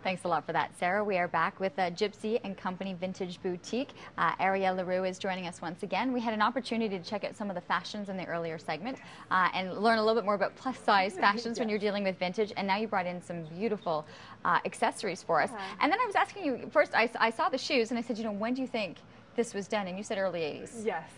Thanks a lot for that, Sarah. We are back with Gypsy and Company Vintage Boutique. Ariel LaRue is joining us once again. We had an opportunity to check out some of the fashions in the earlier segment and learn a little bit more about plus-size fashions when you're dealing with vintage, and now you brought in some beautiful accessories for us. And then I was asking you, first I saw the shoes and I said, you know, when do you think this was done? And you said early 80s. Yes.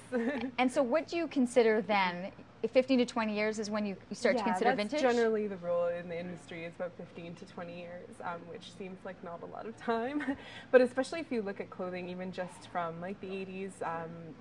And so what do you consider then? 15 to 20 years is when you start to consider vintage? Generally the rule in the industry is about 15 to 20 years, which seems like not a lot of time. But especially if you look at clothing, even just from like the 80s,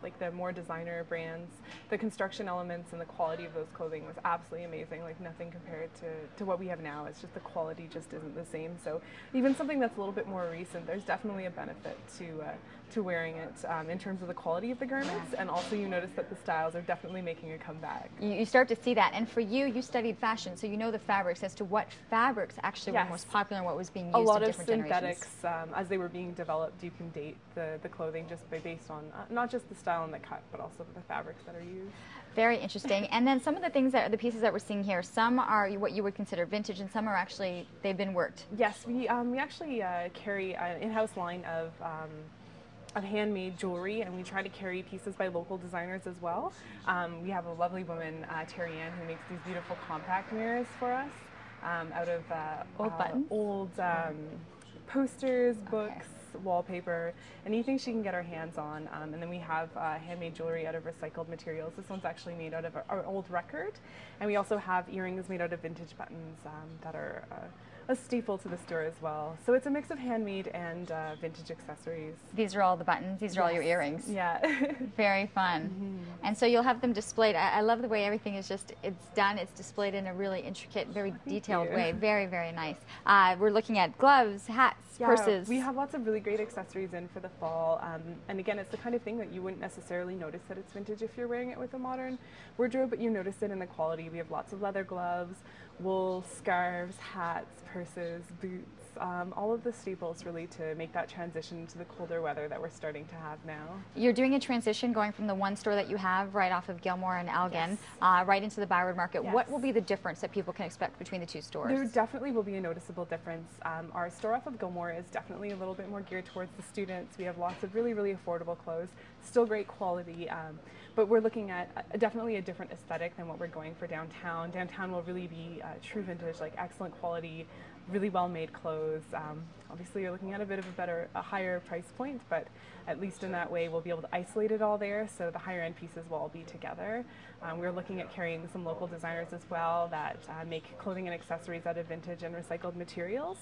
like the more designer brands, the construction elements and the quality of those clothing was absolutely amazing. Like nothing compared to what we have now. It's just the quality just isn't the same. So even something that's a little bit more recent, there's definitely a benefit to wearing it in terms of the quality of the garments, and also you notice that the styles are definitely making a comeback. You start to see that, and for you, you studied fashion, so you know the fabrics as to what fabrics actually were most popular and what was being used in different generations. A lot of synthetics, as they were being developed, you can date the clothing just based on not just the style and the cut, but also the fabrics that are used. Very interesting. And then some of the things the pieces that we're seeing here, some are what you would consider vintage, and some are actually, they've been worked. Yes, we actually carry an in-house line of handmade jewelry, and we try to carry pieces by local designers as well. We have a lovely woman, Terry Ann, who makes these beautiful compact mirrors for us out of old buttons, old posters, books, wallpaper, anything she can get her hands on. And then we have handmade jewelry out of recycled materials. This one's actually made out of our old record, and we also have earrings made out of vintage buttons that are a staple to the store as well. So it's a mix of handmade and vintage accessories. These are all the buttons? These are all your earrings? Yeah. Very fun. And so you'll have them displayed. I love the way everything is just, it's done, it's displayed in a really intricate, very detailed way. Very, very nice. We're looking at gloves, hats, purses. We have lots of really great accessories in for the fall. And again, it's the kind of thing that you wouldn't necessarily notice that it's vintage if you're wearing it with a modern wardrobe, but you notice it in the quality. We have lots of leather gloves, wool, scarves, hats, purses, boots, all of the staples really to make that transition to the colder weather that we're starting to have now. You're doing a transition going from the one store that you have right off of Gilmore and Elgin right into the Byward Market. What will be the difference that people can expect between the two stores? There definitely will be a noticeable difference. Our store off of Gilmore is definitely a little bit more geared towards the students. We have lots of really, really affordable clothes, still great quality, but we're looking at definitely a different aesthetic than what we're going for downtown. Downtown will really be true vintage, like excellent quality, really well-made clothes. Obviously you're looking at a bit of a higher price point, but at least in that way we'll be able to isolate it all there, so the higher end pieces will all be together. We're looking at carrying some local designers as well that make clothing and accessories out of vintage and recycled materials.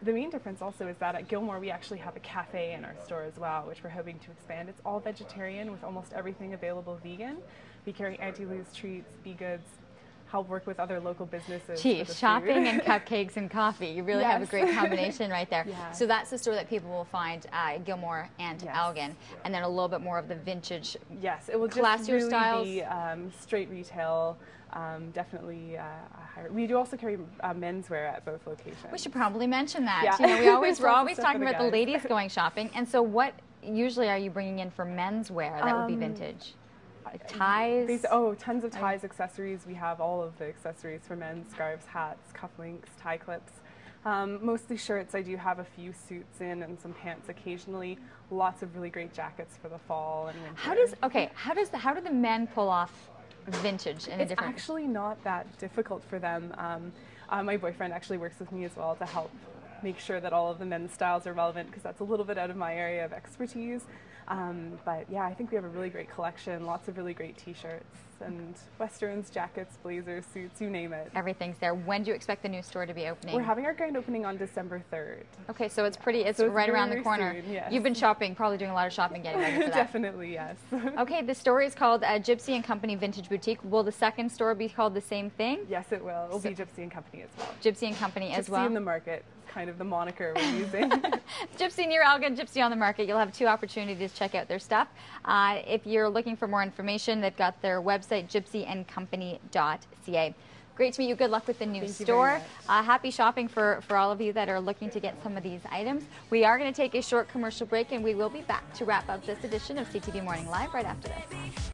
The main difference also is that at Gilmore we actually have a cafe in our store as well, which we're hoping to expand. It's all vegetarian with almost everything available vegan. We carry anti-loose treats, be-goods, help work with other local businesses. Geez, shopping and cupcakes and coffee. You really have a great combination right there. So that's the store that people will find at Gilmore and Elgin, and then a little bit more of the vintage, it will classier just really styles. Be straight retail. Definitely higher. We do also carry menswear at both locations. We should probably mention that. You know, we're always talking about the ladies going shopping, and so what usually are you bringing in for menswear that would be vintage? Ties? Tons of ties, accessories. We have all of the accessories for men: scarves, hats, cufflinks, tie clips. Mostly shirts. I do have a few suits in and some pants occasionally. Lots of really great jackets for the fall and winter. How do the men pull off vintage in a different? It's actually not that difficult for them. My boyfriend actually works with me as well to help make sure that all of the men's styles are relevant, because that's a little bit out of my area of expertise. But yeah, I think we have a really great collection, lots of really great t-shirts and westerns, jackets, blazers, suits, you name it. Everything's there. When do you expect the new store to be opening? We're having our grand opening on December 3rd. Okay, so it's right around the corner. Soon, yes. You've been shopping, probably doing a lot of shopping getting ready for that. Definitely, yes. Okay, the store is called Gypsy and Company Vintage Boutique. Will the second store be called the same thing? Yes, it will. It will be Gypsy and Company as well. Gypsy and Company as well. Gypsy in the Market, kind of the moniker we're using. Gypsy near Elgin, Gypsy on the Market. You'll have two opportunities to check out their stuff. If you're looking for more information, they've got their website, gypsyandcompany.ca. Great to meet you. Good luck with the new store. Happy shopping for all of you that are looking to get some of these items. We are going to take a short commercial break, and we will be back to wrap up this edition of CTV Morning Live right after this.